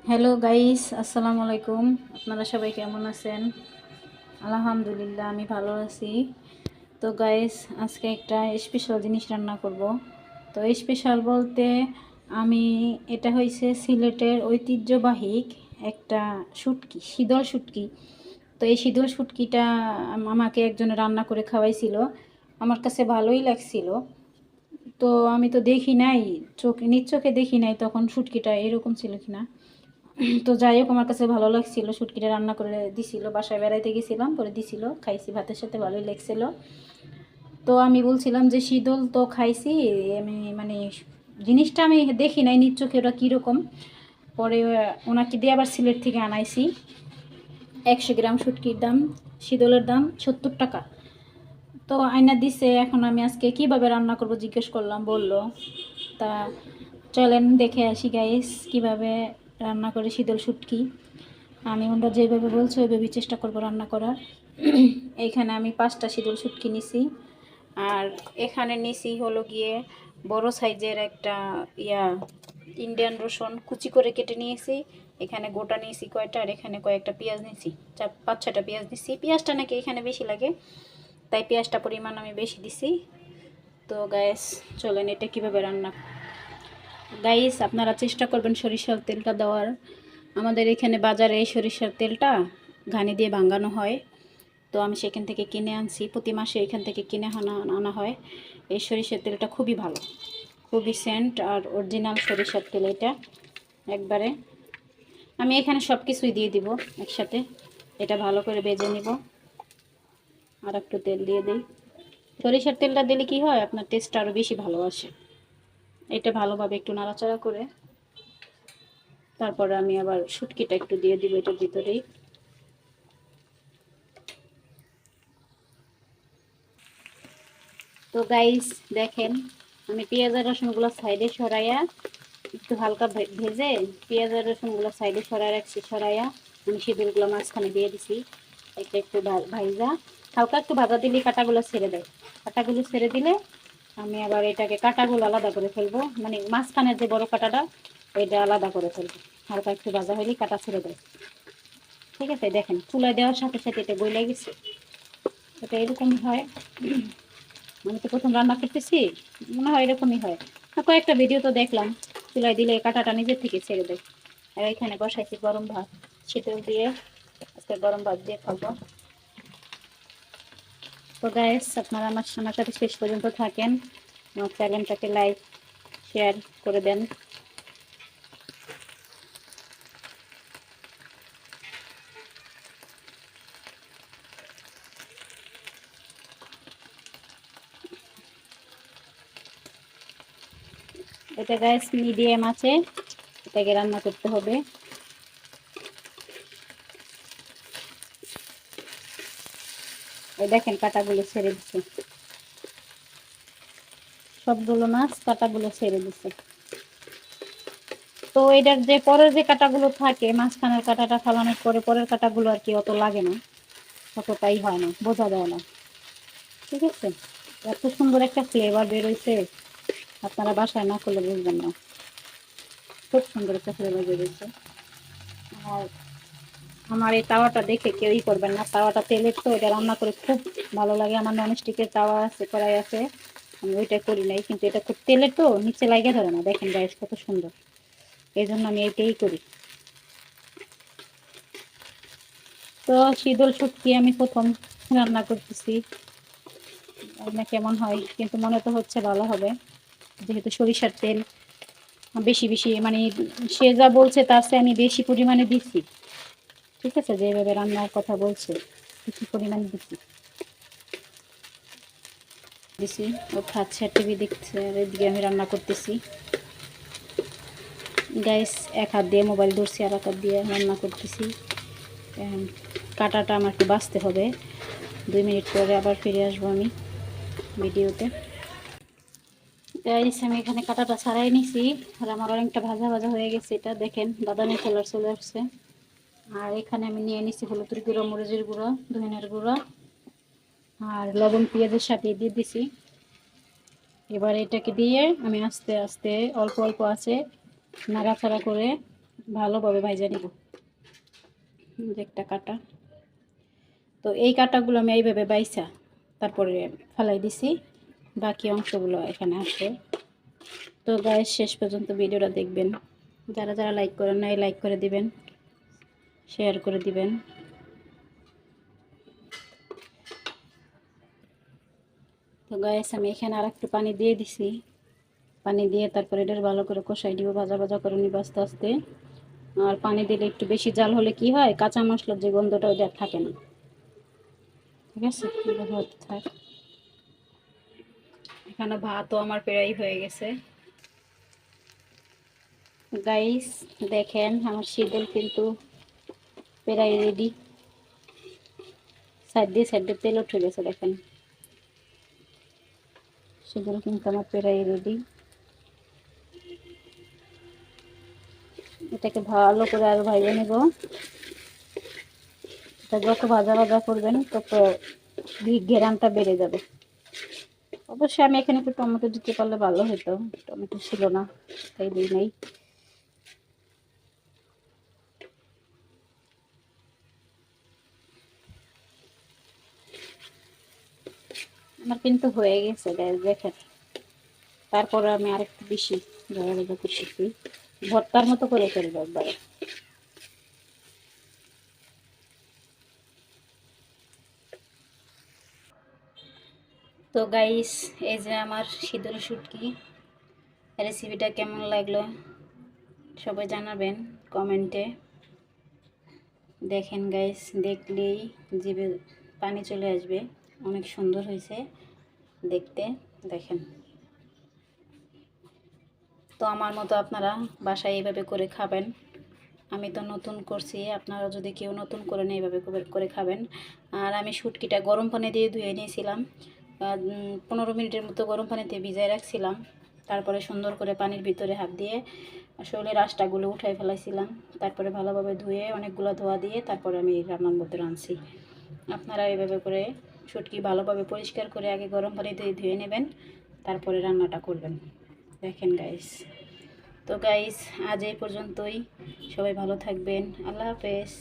Hello guys, আসসালামু আলাইকুম। আপনারা সবাই কেমন আছেন? আলহামদুলিল্লাহ, আমি ভালো আছি। তো গাইস, আজকে একটা স্পেশাল জিনিস রান্না করব। তো স্পেশাল বলতে আমি এটা হয়েছে সিলেটের ঐতিহ্যবাহী একটা শুটকি, শীতল শুটকি। তো এই শীতল শুটকিটা আমাকে একজনে রান্না করে খাওয়াইছিল। আমার কাছে ভালোই লাগছিল। তো আমি তো দেখি নাই, নিজ চোখে দেখি নাই তখন শুটকিটা এরকম ছিল কিনা। তো যাই হোক, আমার কাছে ভালো লাগছিল। শুটকিটা রান্না করে দিছিল, বাসায় বেড়াইতে গেছিলাম, করে দিছিল, খাইছি ভাতের সাথে, ভালোই লাগছিল। তো আমি বলছিলাম যে শীতল তো খাইছি, আমি মানে জিনিসটা আমি দেখি নাই নিজ চোখে ওটা কীরকম। পরে ওনাকে দিয়ে আবার সিলেট থেকে আনাইছি। 100 গ্রাম শুটকির দাম, শীতলের দাম 70 টাকা। তো আয়না দিছে। এখন আমি আজকে কিভাবে রান্না করব জিজ্ঞেস করলাম, বলল। তা চলেন দেখে আসি গাইস, কিভাবে রান্না করে শীতল শুটকি। আমি ওরা যেভাবে বলছে ওইভাবেই চেষ্টা করব রান্না করার। এইখানে আমি 5টা শীতল শুটকি নিছি। আর এখানে নিছি হলো গিয়ে বড় সাইজের একটা ইয়া ইন্ডিয়ান রসুন কুচি করে কেটে নিয়েছি। এখানে গোটা নিয়েছি কয়টা, আর এখানে কয়েকটা পেঁয়াজ নিয়েছি, 5-6টা পেঁয়াজ নিয়েছি। পেঁয়াজটা নাকি এখানে বেশি লাগে, তাই পেঁয়াজটা পরিমাণ আমি বেশি দিছি। তো গ্যাস চলেন এটা কিভাবে রান্না। গাইস, আপনারা চেষ্টা করবেন সরিষার তেলটা দেওয়ার। আমাদের এখানে বাজারে এই সরিষার তেলটা ঘানি দিয়ে ভাঙানো হয়। তো আমি সেখান থেকে কিনে আনছি, প্রতি মাসে এখান থেকে কিনে আনা হয়। এই সরিষার তেলটা খুবই ভালো, খুবই সেন্ট আর অরিজিনাল সরিষার তেল এটা একবারে। আমি এখানে সব কিছুই দিয়ে দিব একসাথে। এটা ভালো করে ভেজে নিব। আর একটু তেল দিয়ে দিই। সরিষার তেলটা দিলে কি হয়, আপনার টেস্টটা আরও বেশি ভালো আসে। এটা ভালোভাবে একটু নাড়াচাড়া করে তারপরে আমি আবার শুটকিটা একটু দিয়ে দিব এটার ভিতরেই। তো গাইস দেখেন, আমি পেঁয়াজ আর রসুনগুলো সাইডে সরাইয়া একটু হালকা ভেজে পেঁয়াজ আর রসুনগুলো সাইডে সরাই রাখছি। সরাইয়া আমি শীতলগুলো মাঝখানে দিয়ে দিছি। এটা একটু ভাইজা হালকা একটু ভাজা দিলে কাঁটাগুলো ছেড়ে দেয়। কাঁটাগুলো ছেড়ে দিলে আমি আবার এটাকে কাঁটাগুলো আলাদা করে ফেলবো, মানে মাঝখানের যে বড় কাঁটাটা ওইটা আলাদা করে ফেলবো। হালকা একটু ভাজা হলেই কাঁটা ছেড়ে দেয়। ঠিক আছে, দেখেন চুলায় দেওয়ার সাথে সাথে এটা গলে গেছে। এটা এরকমই হয়। আমি তো প্রথম রান্না করতেছি, মনে হয় এরকমই হয়। কয়েকটা ভিডিও তো দেখলাম, চুলায় দিলে কাঁটাটা নিজের থেকে ছেড়ে দেয়। আর এখানে বসাইছি গরম ভাত, শীতল দিয়ে আজকে গরম ভাত দিয়ে খাবো। তো গাইস, আপনারা আমার সাথে শেষ পর্যন্ত থাকেন। আমার চ্যানেলটাকে লাইক শেয়ার করে দেন। এটা গাইস মিডিয়াম আছে, এটাকে রান্না করতে হবে। এই দেখেন কাঁটাগুলো ছেড়ে দিচ্ছে, সবগুলো মাছ কাঁটাগুলো ছেড়ে দিচ্ছে। তো এটার যে পরের যে কাঁটাগুলো থাকে, মাঝখানের কাঁটাটা ফালানোর পরে পরের কাঁটাগুলো আর কি অত লাগে না, অতটাই হয় না, বোঝা যায় না। ঠিক আছে, এত সুন্দর একটা ফ্লেভার বেরোইছে, আপনারা বাসায় না করলে বুঝবেন না। খুব সুন্দর একটা ফ্লেভার বেরোইছে। আর আমার এই তাওয়াটা দেখে কেউই করবেন না, তাওয়াটা তেলের, তো এটা রান্না করে খুব ভালো লাগে। আমার ননস্টিকের তাওয়া আছে, কড়াই আছে, আমি ওইটা করি নাই, কিন্তু এটা খুব তেলের তো নিচে লাগিয়ে ধরে না। দেখেন গাইস কত সুন্দর, এই জন্য আমি এইটাই করি। তো শীতল শুটকি আমি প্রথম রান্না করতেছি, না কেমন হয়, কিন্তু মনে তো হচ্ছে ভালো হবে, যেহেতু সরিষার তেল বেশি বেশি, মানে সে যা বলছে তার চেয়ে আমি বেশি পরিমাণে দিচ্ছি। ঠিক আছে, যেভাবে রান্নার কথা বলছে বেশি পরিমাণে দিছি। ও খাচ্ছে, টিভি দেখছে, আর এদিকে আমি রান্না করতেছি। গ্যাস এক হাত দিয়ে মোবাইল ধরছি, আর এক হাত দিয়ে রান্না করতেছি। কাটাটা আমার একটু বাঁচতে হবে, 2 মিনিট পরে আবার ফিরে আসবো আমি ভিডিওতে। গাইস, আমি এখানে কাটাটা ছাড়াই নিছি, আর আমার অনেকটা ভাজা ভাজা হয়ে গেছে। এটা দেখেন বাদামি কালার চলে আসছে। আর এখানে আমি নিয়ে নিছি হলুদের গুঁড়ো, মরিচের গুঁড়ো, ধনিয়ার গুঁড়ো, আর লবণ পেঁয়াজের সাথে দিয়ে দিছি। এবার এটাকে দিয়ে আমি আস্তে আস্তে অল্প অল্প আছে নাড়াচাড়া করে ভালোভাবে ভাইজা নিব। একটা কাটা, তো এই কাটাগুলো আমি এইভাবে বাইসা তারপরে ফেলাই দিছি, বাকি অংশগুলো এখানে আসে। তো গাইস শেষ পর্যন্ত ভিডিওটা দেখবেন, যারা যারা লাইক করেন নাই লাইক করে দিবেন, শেয়ার করে দিবেন। তো গাইস আমি এখানে আর একটু পানি দিয়ে দিছি, পানি দিয়ে তারপরে এটা ভালো করে কষাই দিব, ভাজা ভাজা করে নিব আস্তে আস্তে। আর পানি দিলে একটু বেশি জাল হলে কি হয়, কাঁচা মশলার যে গন্ধটা ওইটা থাকে না। ঠিক আছে, হতে থাক। এখানে ভাতও আমার প্রায় হয়ে গেছে গাইস, দেখেন আমার শীতল কিন্তু প্রায় রেডি। সাইড দিয়ে তেল উঠে গেছে, দেখেন শীতল কিন্তু আমার প্রায় রেডি। এটাকে ভালো করে আর ভাজা নেব। এটা যত ভাজা ভাজা করবেন তত ঘেরানটা বেড়ে যাবে। অবশ্যই আমি এখানে একটু টমেটো দিতে পারলে ভালো হতো, টমেটো ছিল না তাই দিই নাই। আমার কিন্তু হয়ে গেছে গ্যাস, দেখেন। তারপরে আমি আরেকটু বেশি ভাজা ভাজা করতেছি, ভর্তার মতো করে ফেলবো একবারে। তো গাইস, এই যে আমার শীতল শুটকি রেসিপিটা কেমন লাগলো সবাই জানাবেন কমেন্টে। দেখেন গাইস, দেখলেই জিভে পানি চলে আসবে, অনেক সুন্দর হয়েছে দেখতে, দেখেন। তো আমার মতো আপনারা বাসায় এইভাবে করে খাবেন। আমি তো নতুন করছি, আপনারা যদি কেউ নতুন করেন এইভাবে করে খাবেন। আর আমি শুটকিটা গরম পানি দিয়ে ধুয়ে নিয়েছিলাম, 15 মিনিটের মতো গরম পানিতে ভিজায় রাখছিলাম। তারপরে সুন্দর করে পানির ভিতরে হাত দিয়ে আসলে রাস্তাগুলো উঠাই ফেলাইছিলাম। তারপরে ভালোভাবে ধুয়ে অনেকগুলো ধোয়া দিয়ে তারপরে আমি রান্নার মধ্যে রাঁধছি। আপনারা এইভাবে করে শুটকি ভালোভাবে পরিষ্কার করে আগে গরম পানি দিয়ে ধুয়ে নেবেন, তারপরে রান্নাটা করবেন। দেখেন গাইস। তো গাইস আজ এই পর্যন্তই, সবাই ভালো থাকবেন, আল্লাহ হাফেজ।